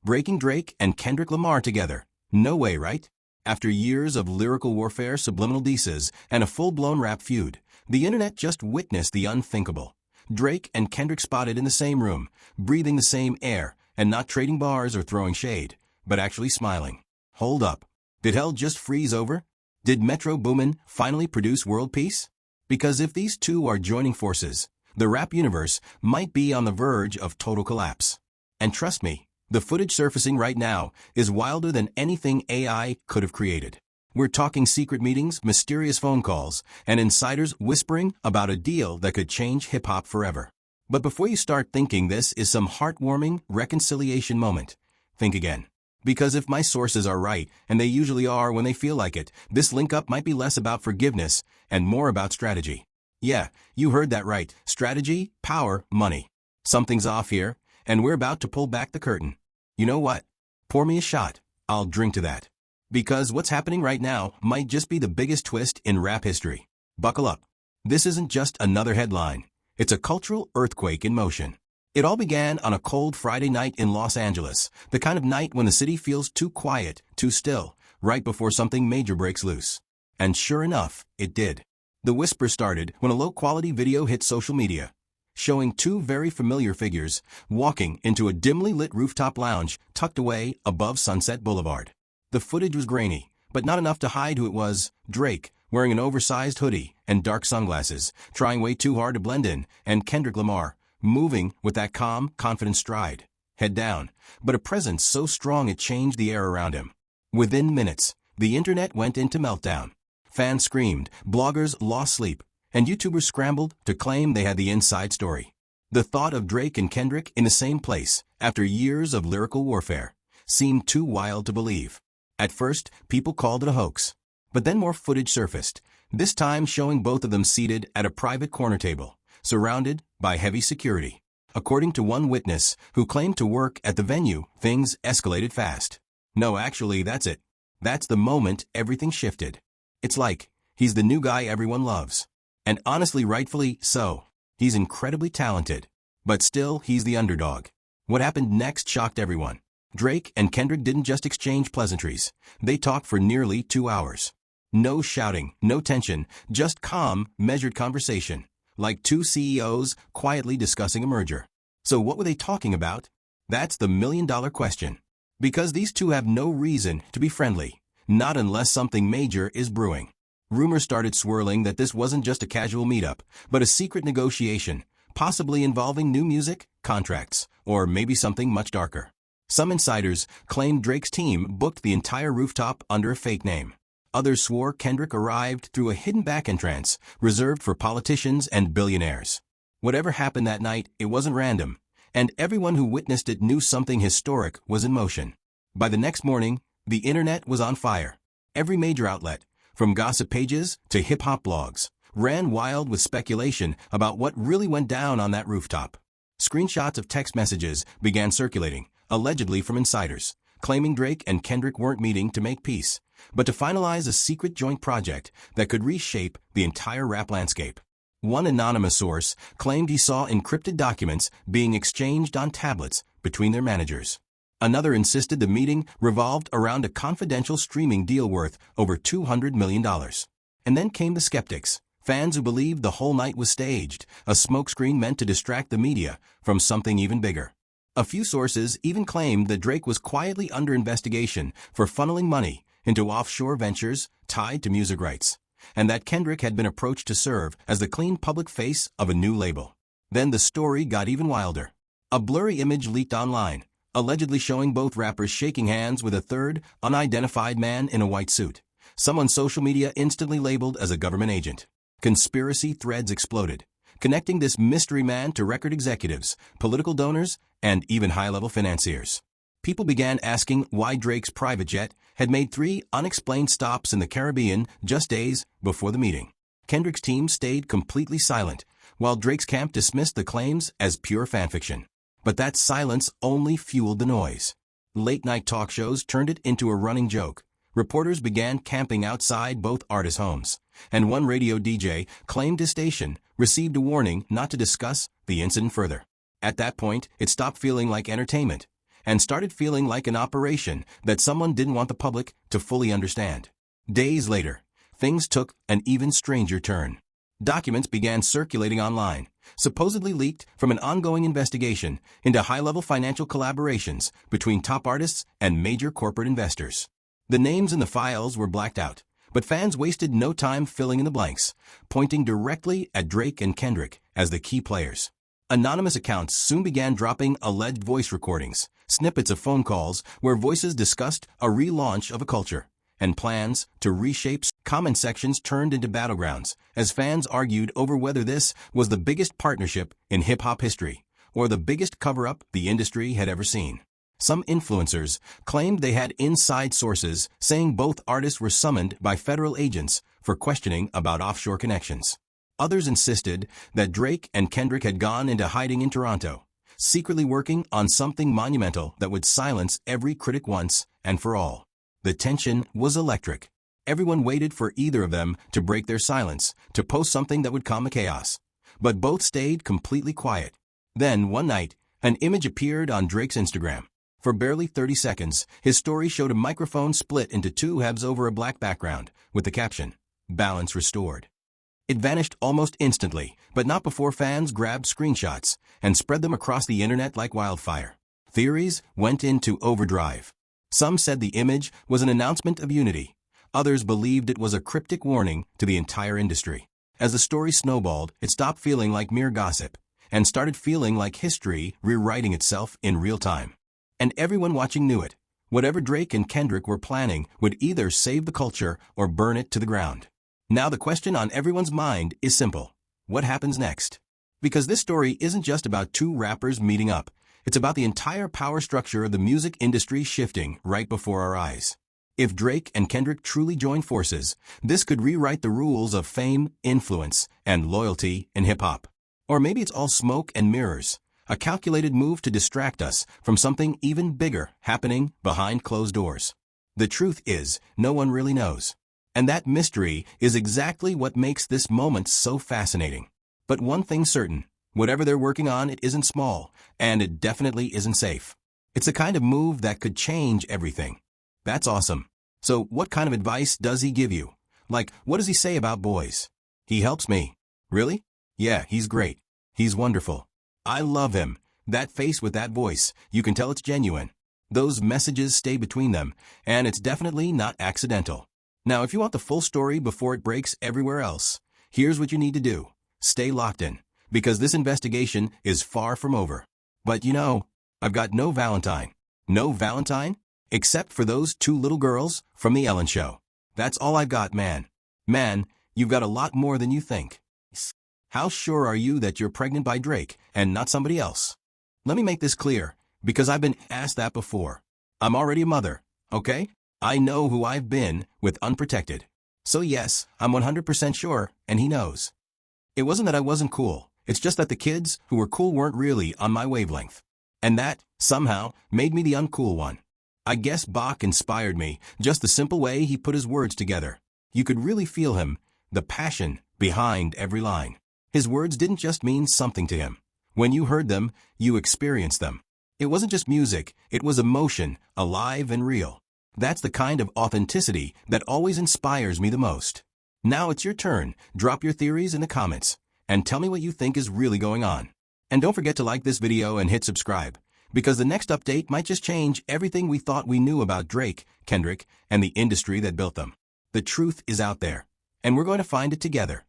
Breaking Drake and Kendrick Lamar together. No way, right? After years of lyrical warfare, subliminal disses, and a full-blown rap feud, the internet just witnessed the unthinkable. Drake and Kendrick spotted in the same room, breathing the same air, and not trading bars or throwing shade, but actually smiling. Hold up. Did hell just freeze over? Did Metro Boomin finally produce world peace? Because if these two are joining forces, the rap universe might be on the verge of total collapse. And trust me, the footage surfacing right now is wilder than anything AI could have created. We're talking secret meetings, mysterious phone calls, and insiders whispering about a deal that could change hip-hop forever. But before you start thinking this is some heartwarming reconciliation moment, think again. Because if my sources are right, and they usually are when they feel like it, this link-up might be less about forgiveness and more about strategy. Yeah, you heard that right. Strategy, power, money. Something's off here, and we're about to pull back the curtain. You know what? Pour me a shot. I'll drink to that. Because what's happening right now might just be the biggest twist in rap history. Buckle up. This isn't just another headline. It's a cultural earthquake in motion. It all began on a cold Friday night in Los Angeles, the kind of night when the city feels too quiet, too still, right before something major breaks loose. And sure enough, it did. The whisper started when a low-quality video hit social media, showing two very familiar figures walking into a dimly lit rooftop lounge tucked away above Sunset Boulevard. The footage was grainy, but not enough to hide who it was. Drake, wearing an oversized hoodie and dark sunglasses, trying way too hard to blend in, and Kendrick Lamar, moving with that calm, confident stride, head down, but a presence so strong it changed the air around him. Within minutes, the internet went into meltdown. Fans screamed, bloggers lost sleep, and YouTubers scrambled to claim they had the inside story. The thought of Drake and Kendrick in the same place, after years of lyrical warfare, seemed too wild to believe. At first, people called it a hoax. But then more footage surfaced, this time showing both of them seated at a private corner table, surrounded by heavy security. According to one witness who claimed to work at the venue, things escalated fast. No, actually, that's it. That's the moment everything shifted. It's like, he's the new guy everyone loves. And honestly, rightfully so. He's incredibly talented. But still, he's the underdog. What happened next shocked everyone. Drake and Kendrick didn't just exchange pleasantries. They talked for nearly 2 hours. No shouting, no tension, just calm, measured conversation. Like two CEOs quietly discussing a merger. So what were they talking about? That's the million-dollar question. Because these two have no reason to be friendly. Not unless something major is brewing. Rumors started swirling that this wasn't just a casual meetup, but a secret negotiation, possibly involving new music, contracts, or maybe something much darker. Some insiders claimed Drake's team booked the entire rooftop under a fake name. Others swore Kendrick arrived through a hidden back entrance reserved for politicians and billionaires. Whatever happened that night, it wasn't random, and everyone who witnessed it knew something historic was in motion. By the next morning, the internet was on fire. Every major outlet, from gossip pages to hip-hop blogs, ran wild with speculation about what really went down on that rooftop. Screenshots of text messages began circulating, allegedly from insiders, claiming Drake and Kendrick weren't meeting to make peace, but to finalize a secret joint project that could reshape the entire rap landscape. One anonymous source claimed he saw encrypted documents being exchanged on tablets between their managers. Another insisted the meeting revolved around a confidential streaming deal worth over $200 million. And then came the skeptics, fans who believed the whole night was staged, a smokescreen meant to distract the media from something even bigger. A few sources even claimed that Drake was quietly under investigation for funneling money into offshore ventures tied to music rights, and that Kendrick had been approached to serve as the clean public face of a new label. Then the story got even wilder. A blurry image leaked online, allegedly showing both rappers shaking hands with a third, unidentified man in a white suit, someone social media instantly labeled as a government agent. Conspiracy threads exploded, connecting this mystery man to record executives, political donors, and even high-level financiers. People began asking why Drake's private jet had made 3 unexplained stops in the Caribbean just days before the meeting. Kendrick's team stayed completely silent, while Drake's camp dismissed the claims as pure fanfiction. But that silence only fueled the noise. Late-night talk shows turned it into a running joke. Reporters began camping outside both artists' homes, and one radio DJ claimed his station received a warning not to discuss the incident further. At that point, it stopped feeling like entertainment and started feeling like an operation that someone didn't want the public to fully understand. Days later, things took an even stranger turn. Documents began circulating online, supposedly leaked from an ongoing investigation into high-level financial collaborations between top artists and major corporate investors. The names in the files were blacked out, but fans wasted no time filling in the blanks, pointing directly at Drake and Kendrick as the key players. Anonymous accounts soon began dropping alleged voice recordings, snippets of phone calls where voices discussed a relaunch of a culture, and plans to reshape. Comment sections turned into battlegrounds as fans argued over whether this was the biggest partnership in hip-hop history or the biggest cover-up the industry had ever seen. Some influencers claimed they had inside sources saying both artists were summoned by federal agents for questioning about offshore connections. Others insisted that Drake and Kendrick had gone into hiding in Toronto, secretly working on something monumental that would silence every critic once and for all. The tension was electric. Everyone waited for either of them to break their silence, to post something that would calm the chaos. But both stayed completely quiet. Then, one night, an image appeared on Drake's Instagram. For barely 30 seconds, his story showed a microphone split into two halves over a black background, with the caption, "Balance restored." It vanished almost instantly, but not before fans grabbed screenshots and spread them across the internet like wildfire. Theories went into overdrive. Some said the image was an announcement of unity. Others believed it was a cryptic warning to the entire industry. As the story snowballed, it stopped feeling like mere gossip and started feeling like history rewriting itself in real time. And everyone watching knew it. Whatever Drake and Kendrick were planning would either save the culture or burn it to the ground. Now the question on everyone's mind is simple. What happens next? Because this story isn't just about two rappers meeting up. It's about the entire power structure of the music industry shifting right before our eyes. If Drake and Kendrick truly join forces, this could rewrite the rules of fame, influence, and loyalty in hip-hop. Or maybe it's all smoke and mirrors, a calculated move to distract us from something even bigger happening behind closed doors. The truth is, no one really knows. And that mystery is exactly what makes this moment so fascinating. But one thing's certain, whatever they're working on, it isn't small, and it definitely isn't safe. It's the kind of move that could change everything. That's awesome. So what kind of advice does he give you? Like, what does he say about boys? He helps me. Really? Yeah, he's great. He's wonderful. I love him. That face with that voice, you can tell it's genuine. Those messages stay between them, and it's definitely not accidental. Now, if you want the full story before it breaks everywhere else, here's what you need to do. Stay locked in, because this investigation is far from over. But you know, I've got no Valentine. No Valentine? Except for those two little girls from The Ellen Show. That's all I've got, man. Man, you've got a lot more than you think. How sure are you that you're pregnant by Drake and not somebody else? Let me make this clear, because I've been asked that before. I'm already a mother, okay? I know who I've been with unprotected. So yes, I'm 100% sure, and he knows. It wasn't that I wasn't cool. It's just that the kids who were cool weren't really on my wavelength. And that, somehow, made me the uncool one. I guess Bach inspired me, just the simple way he put his words together. You could really feel him, the passion behind every line. His words didn't just mean something to him. When you heard them, you experienced them. It wasn't just music, it was emotion, alive and real. That's the kind of authenticity that always inspires me the most. Now it's your turn. Drop your theories in the comments, and tell me what you think is really going on. And don't forget to like this video and hit subscribe, because the next update might just change everything we thought we knew about Drake, Kendrick, and the industry that built them. The truth is out there, and we're going to find it together.